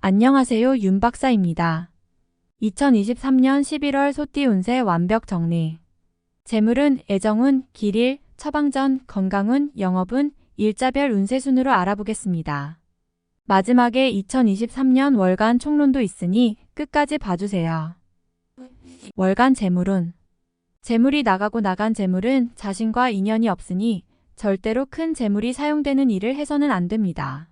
안녕하세요, 윤 박사입니다. 2023년 11월 소띠 운세 완벽 정리. 재물운, 애정운, 길일, 처방전, 건강운, 영업운, 일자별 운세 순으로 알아보겠습니다. 마지막에 2023년 월간 총론도 있으니 끝까지 봐주세요. 월간 재물운. 재물이 나가고 나간 재물은 자신과 인연이 없으니 절대로 큰 재물이 사용되는 일을 해서는 안 됩니다.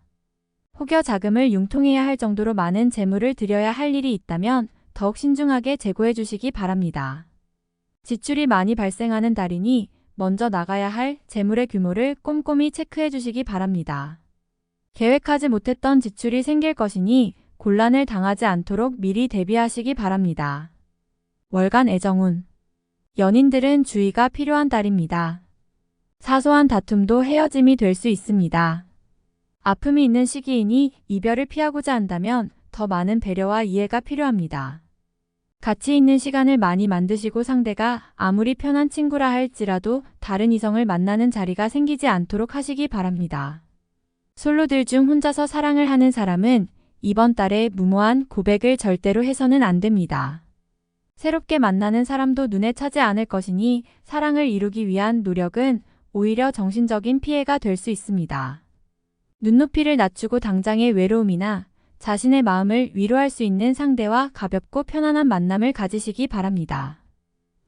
혹여 자금을 융통해야 할 정도로 많은 재물을 들여야 할 일이 있다면 더욱 신중하게 재고해 주시기 바랍니다. 지출이 많이 발생하는 달이니 먼저 나가야 할 재물의 규모를 꼼꼼히 체크해 주시기 바랍니다. 계획하지 못했던 지출이 생길 것이니 곤란을 당하지 않도록 미리 대비하시기 바랍니다. 월간 애정운. 연인들은 주의가 필요한 달입니다. 사소한 다툼도 헤어짐이 될 수 있습니다. 아픔이 있는 시기이니 이별을 피하고자 한다면 더 많은 배려와 이해가 필요합니다. 가치 있는 시간을 많이 만드시고 상대가 아무리 편한 친구라 할지라도 다른 이성을 만나는 자리가 생기지 않도록 하시기 바랍니다. 솔로들 중 혼자서 사랑을 하는 사람은 이번 달에 무모한 고백을 절대로 해서는 안 됩니다. 새롭게 만나는 사람도 눈에 차지 않을 것이니 사랑을 이루기 위한 노력은 오히려 정신적인 피해가 될 수 있습니다. 눈높이를 낮추고 당장의 외로움이나 자신의 마음을 위로할 수 있는 상대와 가볍고 편안한 만남을 가지시기 바랍니다.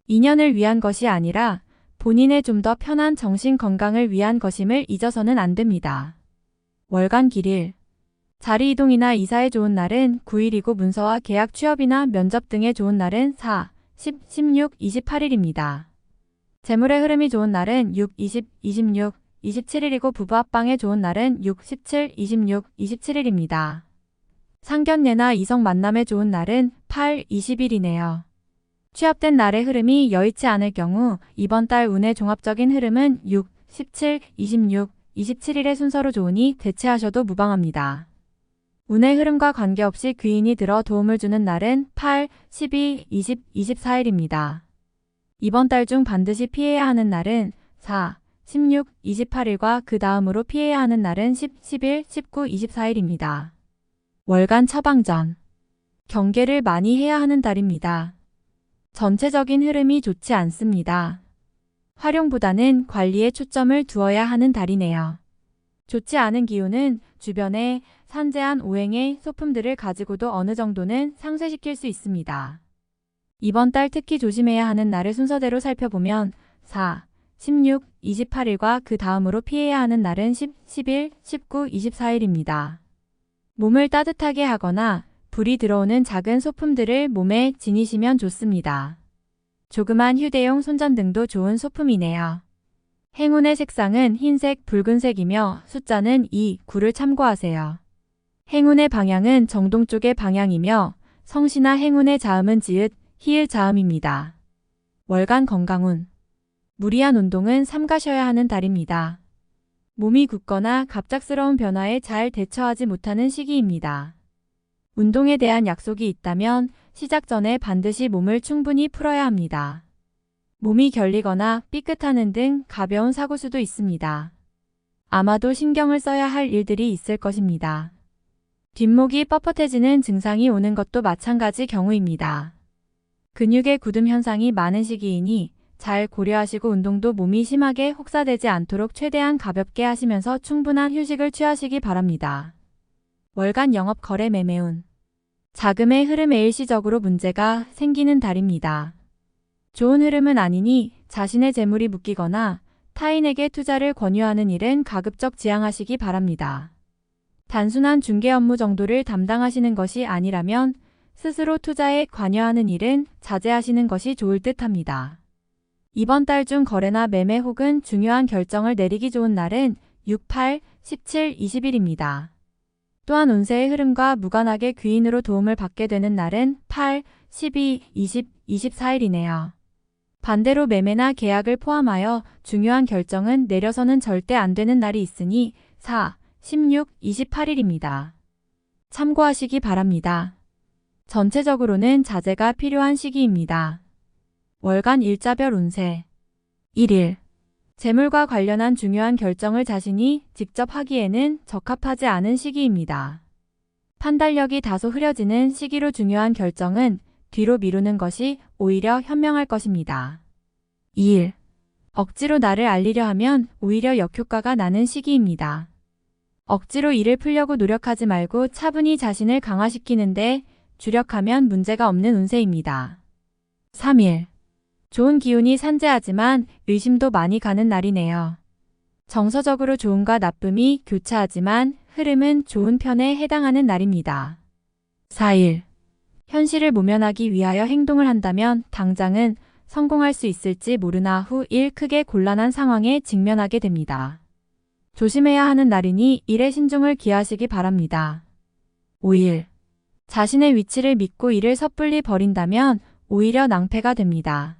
인연을 위한 것이 아니라 본인의 좀 더 편한 정신 건강을 위한 것임을 잊어서는 안 됩니다. 월간 길일. 자리 이동이나 이사에 좋은 날은 9일이고 문서와 계약 취업이나 면접 등에 좋은 날은 4, 10, 16, 28일입니다. 재물의 흐름이 좋은 날은 6, 20, 26, 27일이고 부부 합방에 좋은 날은 6, 17, 26, 27일입니다. 상견례나 이성 만남에 좋은 날은 8, 20일이네요. 취합된 날의 흐름이 여의치 않을 경우 이번 달 운의 종합적인 흐름은 6, 17, 26, 27일의 순서로 좋으니 대체하셔도 무방합니다. 운의 흐름과 관계없이 귀인이 들어 도움을 주는 날은 8, 12, 20, 24일입니다. 이번 달 중 반드시 피해야 하는 날은 4, 16, 28일과 그 다음으로 피해야 하는 날은 10, 11, 19, 24일입니다. 월간 처방전. 경계를 많이 해야 하는 달입니다. 전체적인 흐름이 좋지 않습니다. 활용보다는 관리에 초점을 두어야 하는 달이네요. 좋지 않은 기운은 주변에 산재한 오행의 소품들을 가지고도 어느 정도는 상쇄시킬 수 있습니다. 이번 달 특히 조심해야 하는 날을 순서대로 살펴보면 4, 16, 28일과 그 다음으로 피해야 하는 날은 10, 11, 19, 24일입니다. 몸을 따뜻하게 하거나 불이 들어오는 작은 소품들을 몸에 지니시면 좋습니다. 조그만 휴대용 손전등도 좋은 소품이네요. 행운의 색상은 흰색, 붉은색이며 숫자는 2, 9를 참고하세요. 행운의 방향은 정동 쪽의 방향이며 성씨나 행운의 자음은 지읒, 히읗 자음입니다. 월간 건강운. 무리한 운동은 삼가셔야 하는 달입니다. 몸이 굳거나 갑작스러운 변화에 잘 대처하지 못하는 시기입니다. 운동에 대한 약속이 있다면 시작 전에 반드시 몸을 충분히 풀어야 합니다. 몸이 결리거나 삐끗하는 등 가벼운 사고수도 있습니다. 아마도 신경을 써야 할 일들이 있을 것입니다. 뒷목이 뻣뻣해지는 증상이 오는 것도 마찬가지 경우입니다. 근육의 굳음 현상이 많은 시기이니 잘 고려하시고 운동도 몸이 심하게 혹사되지 않도록 최대한 가볍게 하시면서 충분한 휴식을 취하시기 바랍니다. 월간 영업 거래 매매운. 자금의 흐름에 일시적으로 문제가 생기는 달입니다. 좋은 흐름은 아니니 자신의 재물이 묶이거나 타인에게 투자를 권유하는 일은 가급적 지양하시기 바랍니다. 단순한 중개 업무 정도를 담당하시는 것이 아니라면 스스로 투자에 관여하는 일은 자제하시는 것이 좋을 듯합니다. 이번 달 중 거래나 매매 혹은 중요한 결정을 내리기 좋은 날은 6, 8, 17, 20일입니다. 또한 운세의 흐름과 무관하게 귀인으로 도움을 받게 되는 날은 8, 12, 20, 24일이네요. 반대로 매매나 계약을 포함하여 중요한 결정은 내려서는 절대 안 되는 날이 있으니 4, 16, 28일입니다. 참고하시기 바랍니다. 전체적으로는 자제가 필요한 시기입니다. 월간 일자별 운세. 1일. 재물과 관련한 중요한 결정을 자신이 직접 하기에는 적합하지 않은 시기입니다. 판단력이 다소 흐려지는 시기로 중요한 결정은 뒤로 미루는 것이 오히려 현명할 것입니다. 2일. 억지로 나를 알리려 하면 오히려 역효과가 나는 시기입니다. 억지로 일을 풀려고 노력하지 말고 차분히 자신을 강화시키는데 주력하면 문제가 없는 운세입니다. 3일. 좋은 기운이 산재하지만 의심도 많이 가는 날이네요. 정서적으로 좋음과 나쁨이 교차하지만 흐름은 좋은 편에 해당하는 날입니다. 4일. 현실을 모면하기 위하여 행동을 한다면 당장은 성공할 수 있을지 모르나 후 일 크게 곤란한 상황에 직면하게 됩니다. 조심해야 하는 날이니 일에 신중을 기하시기 바랍니다. 5일. 자신의 위치를 믿고 일을 섣불리 버린다면 오히려 낭패가 됩니다.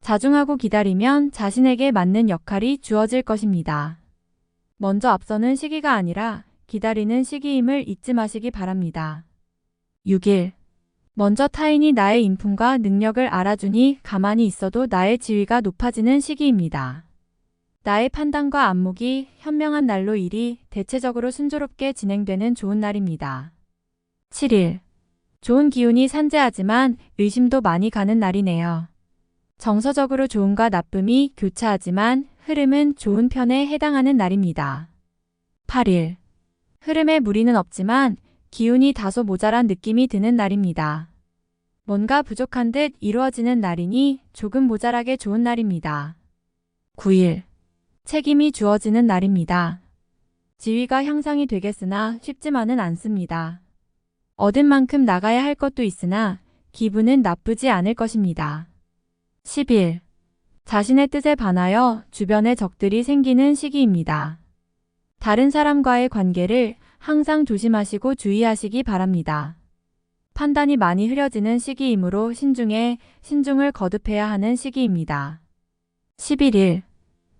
자중하고 기다리면 자신에게 맞는 역할이 주어질 것입니다. 먼저 앞서는 시기가 아니라 기다리는 시기임을 잊지 마시기 바랍니다. 6일. 먼저 타인이 나의 인품과 능력을 알아주니 가만히 있어도 나의 지위가 높아지는 시기입니다. 나의 판단과 안목이 현명한 날로 일이 대체적으로 순조롭게 진행되는 좋은 날입니다. 7일. 좋은 기운이 산재하지만 의심도 많이 가는 날이네요. 정서적으로 좋음과 나쁨이 교차하지만 흐름은 좋은 편에 해당하는 날입니다. 8일. 흐름에 무리는 없지만 기운이 다소 모자란 느낌이 드는 날입니다. 뭔가 부족한 듯 이루어지는 날이니 조금 모자라게 좋은 날입니다. 9일. 책임이 주어지는 날입니다. 지위가 향상이 되겠으나 쉽지만은 않습니다. 얻은 만큼 나가야 할 것도 있으나 기분은 나쁘지 않을 것입니다. 10일. 자신의 뜻에 반하여 주변에 적들이 생기는 시기입니다. 다른 사람과의 관계를 항상 조심하시고 주의하시기 바랍니다. 판단이 많이 흐려지는 시기이므로 신중을 거듭해야 하는 시기입니다. 11일.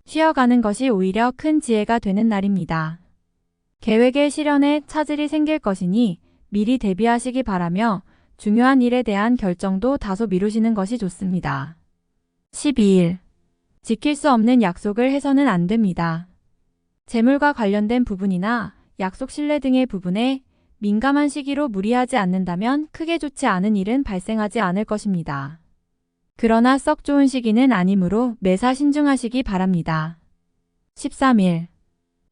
쉬어가는 것이 오히려 큰 지혜가 되는 날입니다. 계획의 실현에 차질이 생길 것이니 미리 대비하시기 바라며 중요한 일에 대한 결정도 다소 미루시는 것이 좋습니다. 12일. 지킬 수 없는 약속을 해서는 안 됩니다. 재물과 관련된 부분이나 약속 신뢰 등의 부분에 민감한 시기로 무리하지 않는다면 크게 좋지 않은 일은 발생하지 않을 것입니다. 그러나 썩 좋은 시기는 아니므로 매사 신중하시기 바랍니다. 13일.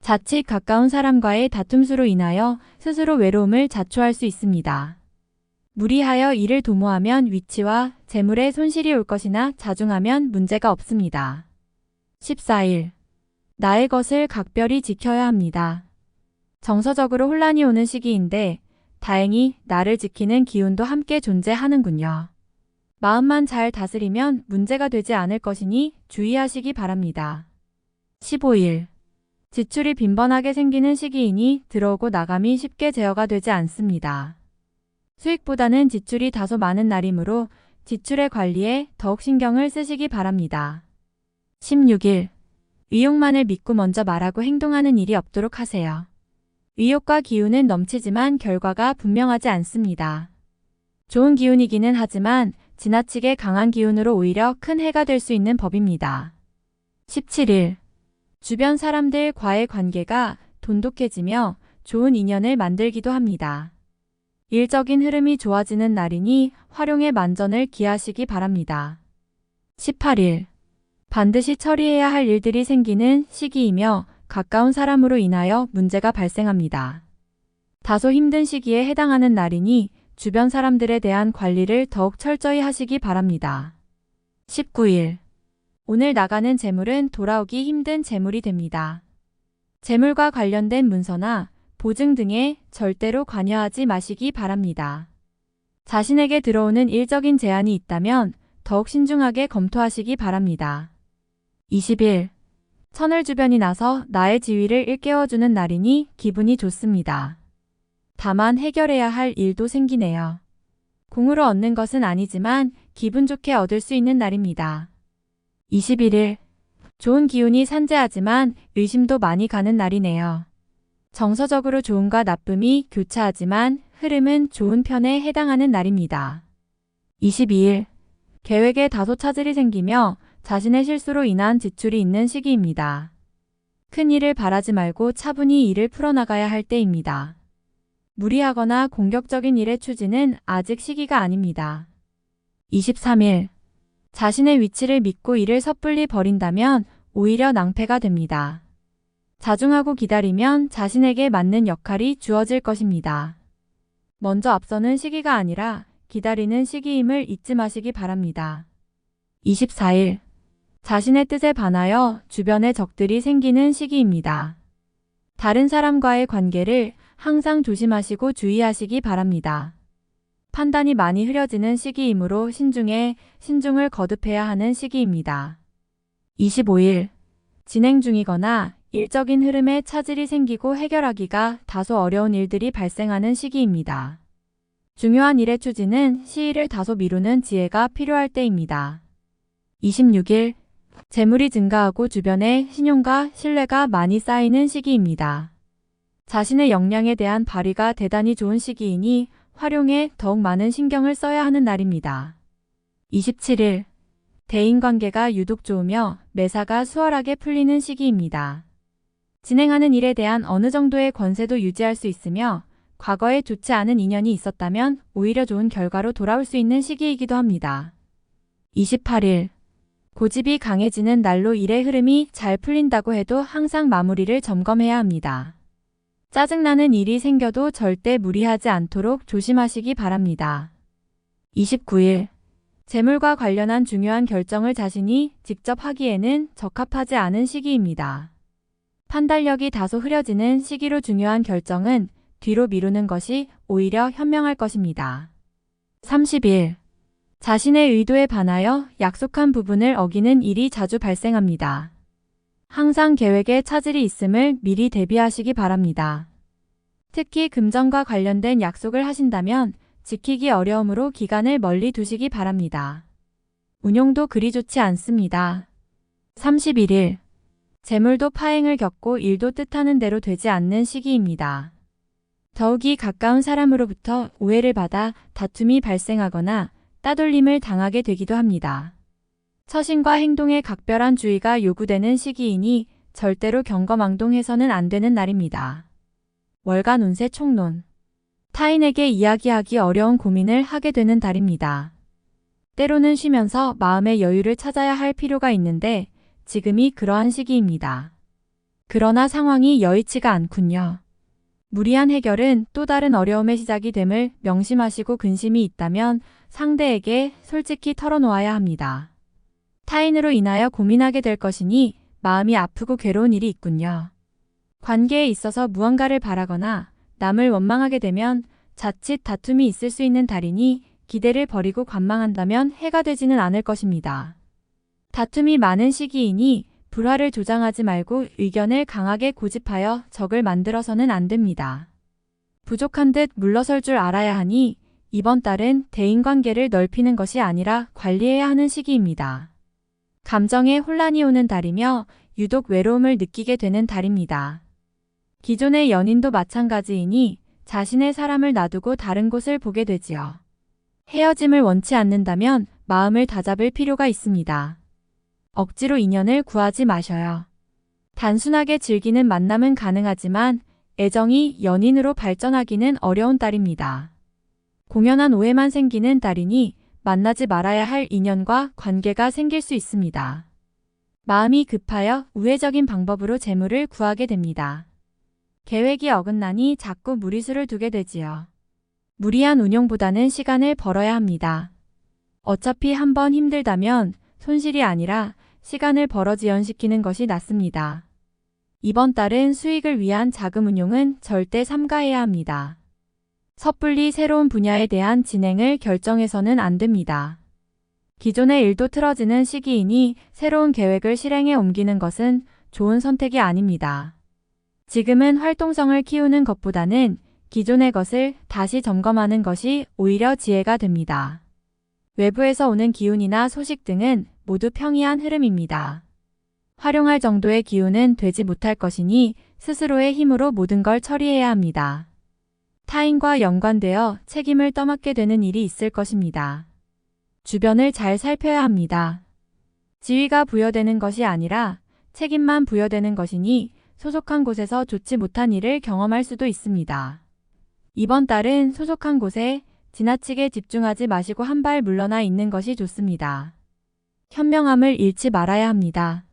자칫 가까운 사람과의 다툼수로 인하여 스스로 외로움을 자초할 수 있습니다. 무리하여 일을 도모하면 위치와 재물에 손실이 올 것이나 자중하면 문제가 없습니다. 14일. 나의 것을 각별히 지켜야 합니다. 정서적으로 혼란이 오는 시기인데 다행히 나를 지키는 기운도 함께 존재하는군요. 마음만 잘 다스리면 문제가 되지 않을 것이니 주의하시기 바랍니다. 15일. 지출이 빈번하게 생기는 시기이니 들어오고 나감이 쉽게 제어가 되지 않습니다. 수익보다는 지출이 다소 많은 날이므로 지출의 관리에 더욱 신경을 쓰시기 바랍니다. 16일. 의욕만을 믿고 먼저 말하고 행동하는 일이 없도록 하세요. 의욕과 기운은 넘치지만 결과가 분명하지 않습니다. 좋은 기운이기는 하지만 지나치게 강한 기운으로 오히려 큰 해가 될 수 있는 법입니다. 17일. 주변 사람들과의 관계가 돈독해지며 좋은 인연을 만들기도 합니다. 일적인 흐름이 좋아지는 날이니 활용의 만전을 기하시기 바랍니다. 18일. 반드시 처리해야 할 일들이 생기는 시기이며 가까운 사람으로 인하여 문제가 발생합니다. 다소 힘든 시기에 해당하는 날이니 주변 사람들에 대한 관리를 더욱 철저히 하시기 바랍니다. 19일. 오늘 나가는 재물은 돌아오기 힘든 재물이 됩니다. 재물과 관련된 문서나 보증 등에 절대로 관여하지 마시기 바랍니다. 자신에게 들어오는 일적인 제안이 있다면 더욱 신중하게 검토하시기 바랍니다. 20일. 천을 주변이 나서 나의 지위를 일깨워주는 날이니 기분이 좋습니다. 다만 해결해야 할 일도 생기네요. 공으로 얻는 것은 아니지만 기분 좋게 얻을 수 있는 날입니다. 21일. 좋은 기운이 산재하지만 의심도 많이 가는 날이네요. 정서적으로 좋음과 나쁨이 교차하지만 흐름은 좋은 편에 해당하는 날입니다. 22일. 계획에 다소 차질이 생기며 자신의 실수로 인한 지출이 있는 시기입니다. 큰 일을 바라지 말고 차분히 일을 풀어나가야 할 때입니다. 무리하거나 공격적인 일의 추진은 아직 시기가 아닙니다. 23일. 자신의 위치를 믿고 일을 섣불리 버린다면 오히려 낭패가 됩니다. 자중하고 기다리면 자신에게 맞는 역할이 주어질 것입니다. 먼저 앞서는 시기가 아니라 기다리는 시기임을 잊지 마시기 바랍니다. 24일. 자신의 뜻에 반하여 주변에 적들이 생기는 시기입니다. 다른 사람과의 관계를 항상 조심하시고 주의하시기 바랍니다. 판단이 많이 흐려지는 시기이므로 신중을 거듭해야 하는 시기입니다. 25일. 진행 중이거나 일적인 흐름에 차질이 생기고 해결하기가 다소 어려운 일들이 발생하는 시기입니다. 중요한 일의 추진은 시일을 다소 미루는 지혜가 필요할 때입니다. 26일. 재물이 증가하고 주변에 신용과 신뢰가 많이 쌓이는 시기입니다. 자신의 역량에 대한 발휘가 대단히 좋은 시기이니 활용에 더욱 많은 신경을 써야 하는 날입니다. 27일. 대인관계가 유독 좋으며 매사가 수월하게 풀리는 시기입니다. 진행하는 일에 대한 어느 정도의 권세도 유지할 수 있으며 과거에 좋지 않은 인연이 있었다면 오히려 좋은 결과로 돌아올 수 있는 시기이기도 합니다. 28일. 고집이 강해지는 날로 일의 흐름이 잘 풀린다고 해도 항상 마무리를 점검해야 합니다. 짜증나는 일이 생겨도 절대 무리하지 않도록 조심하시기 바랍니다. 29일. 재물과 관련한 중요한 결정을 자신이 직접 하기에는 적합하지 않은 시기입니다. 판단력이 다소 흐려지는 시기로 중요한 결정은 뒤로 미루는 것이 오히려 현명할 것입니다. 30일. 자신의 의도에 반하여 약속한 부분을 어기는 일이 자주 발생합니다. 항상 계획에 차질이 있음을 미리 대비하시기 바랍니다. 특히 금전과 관련된 약속을 하신다면 지키기 어려우므로 기간을 멀리 두시기 바랍니다. 운용도 그리 좋지 않습니다. 31일. 재물도 파행을 겪고 일도 뜻하는 대로 되지 않는 시기입니다. 더욱이 가까운 사람으로부터 오해를 받아 다툼이 발생하거나 따돌림을 당하게 되기도 합니다. 처신과 행동에 각별한 주의가 요구되는 시기이니 절대로 경거망동해서는 안 되는 날입니다. 월간 운세 총론. 타인에게 이야기하기 어려운 고민을 하게 되는 달입니다. 때로는 쉬면서 마음의 여유를 찾아야 할 필요가 있는데 지금이 그러한 시기입니다. 그러나 상황이 여의치가 않군요. 무리한 해결은 또 다른 어려움의 시작이 됨을 명심하시고 근심이 있다면 상대에게 솔직히 털어놓아야 합니다. 타인으로 인하여 고민하게 될 것이니 마음이 아프고 괴로운 일이 있군요. 관계에 있어서 무언가를 바라거나 남을 원망하게 되면 자칫 다툼이 있을 수 있는 달이니 기대를 버리고 관망한다면 해가 되지는 않을 것입니다. 다툼이 많은 시기이니 불화를 조장하지 말고 의견을 강하게 고집하여 적을 만들어서는 안 됩니다. 부족한 듯 물러설 줄 알아야 하니 이번 달은 대인관계를 넓히는 것이 아니라 관리해야 하는 시기입니다. 감정에 혼란이 오는 달이며 유독 외로움을 느끼게 되는 달입니다. 기존의 연인도 마찬가지이니 자신의 사람을 놔두고 다른 곳을 보게 되지요. 헤어짐을 원치 않는다면 마음을 다잡을 필요가 있습니다. 억지로 인연을 구하지 마셔요. 단순하게 즐기는 만남은 가능하지만 애정이 연인으로 발전하기는 어려운 달입니다. 공연한 오해만 생기는 달이니 만나지 말아야 할 인연과 관계가 생길 수 있습니다. 마음이 급하여 우회적인 방법으로 재물을 구하게 됩니다. 계획이 어긋나니 자꾸 무리수를 두게 되지요. 무리한 운용보다는 시간을 벌어야 합니다. 어차피 한번 힘들다면 손실이 아니라 시간을 벌어 지연시키는 것이 낫습니다. 이번 달은 수익을 위한 자금 운용은 절대 삼가해야 합니다. 섣불리 새로운 분야에 대한 진행을 결정해서는 안 됩니다. 기존의 일도 틀어지는 시기이니 새로운 계획을 실행에 옮기는 것은 좋은 선택이 아닙니다. 지금은 활동성을 키우는 것보다는 기존의 것을 다시 점검하는 것이 오히려 지혜가 됩니다. 외부에서 오는 기운이나 소식 등은 모두 평이한 흐름입니다. 활용할 정도의 기운은 되지 못할 것이니 스스로의 힘으로 모든 걸 처리해야 합니다. 타인과 연관되어 책임을 떠맡게 되는 일이 있을 것입니다. 주변을 잘 살펴야 합니다. 지위가 부여되는 것이 아니라 책임만 부여되는 것이니 소속한 곳에서 좋지 못한 일을 경험할 수도 있습니다. 이번 달은 소속한 곳에 지나치게 집중하지 마시고 한 발 물러나 있는 것이 좋습니다. 현명함을 잃지 말아야 합니다.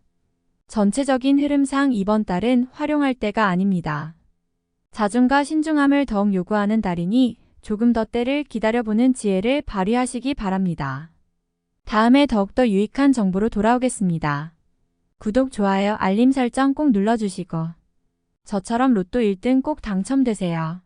전체적인 흐름상 이번 달은 활용할 때가 아닙니다. 자중과 신중함을 더욱 요구하는 달이니 조금 더 때를 기다려보는 지혜를 발휘하시기 바랍니다. 다음에 더욱더 유익한 정보로 돌아오겠습니다. 구독, 좋아요, 알림 설정 꼭 눌러주시고 저처럼 로또 1등 꼭 당첨되세요.